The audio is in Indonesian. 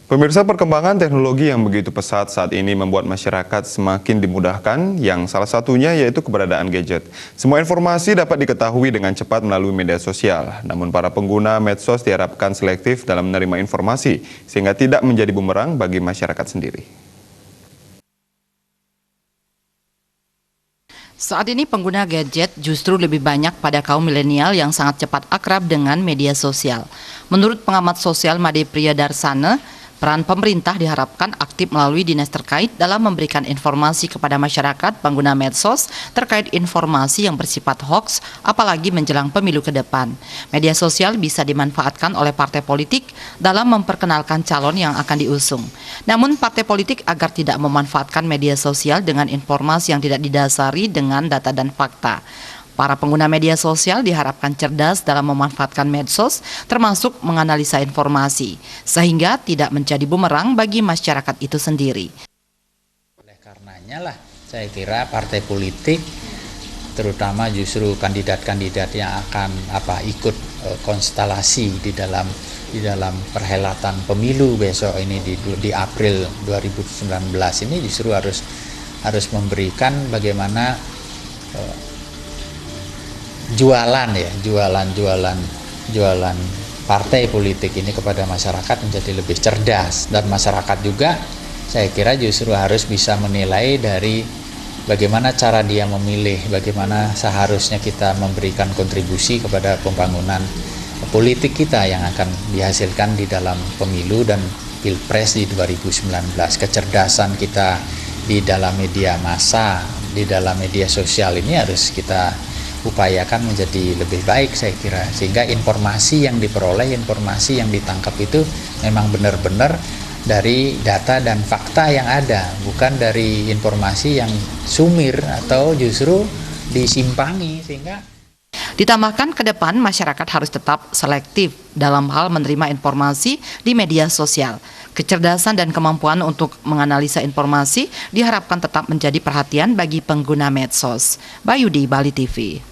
Pemirsa, perkembangan teknologi yang begitu pesat saat ini membuat masyarakat semakin dimudahkan, yang salah satunya yaitu keberadaan gadget. Semua informasi dapat diketahui dengan cepat melalui media sosial. Namun para pengguna medsos diharapkan selektif dalam menerima informasi, sehingga tidak menjadi bumerang bagi masyarakat sendiri. Saat ini pengguna gadget justru lebih banyak pada kaum milenial yang sangat cepat akrab dengan media sosial. Menurut pengamat sosial Made Priyadarsana, peran pemerintah diharapkan aktif melalui dinas terkait dalam memberikan informasi kepada masyarakat pengguna medsos terkait informasi yang bersifat hoaks, apalagi menjelang pemilu ke depan. Media sosial bisa dimanfaatkan oleh partai politik dalam memperkenalkan calon yang akan diusung. Namun partai politik agar tidak memanfaatkan media sosial dengan informasi yang tidak didasari dengan data dan fakta. Para pengguna media sosial diharapkan cerdas dalam memanfaatkan medsos, termasuk menganalisa informasi, sehingga tidak menjadi bumerang bagi masyarakat itu sendiri. Oleh karenanya lah, saya kira partai politik, terutama justru kandidat-kandidat yang akan ikut konstelasi di dalam perhelatan pemilu besok ini di April 2019 ini justru harus memberikan bagaimana jualan partai politik ini kepada masyarakat menjadi lebih cerdas, dan masyarakat juga saya kira justru harus bisa menilai dari bagaimana cara dia memilih, bagaimana seharusnya kita memberikan kontribusi kepada pembangunan politik kita yang akan dihasilkan di dalam pemilu dan pilpres di 2019. Kecerdasan kita di dalam media massa, di dalam media sosial ini harus kita upayakan menjadi lebih baik, saya kira, sehingga informasi yang diperoleh, informasi yang ditangkap itu memang benar-benar dari data dan fakta yang ada, bukan dari informasi yang sumir atau justru disimpangi. Sehingga ditambahkan ke depan masyarakat harus tetap selektif dalam hal menerima informasi di media sosial. Kecerdasan dan kemampuan untuk menganalisa informasi diharapkan tetap menjadi perhatian bagi pengguna medsos. Bayu di Bali TV.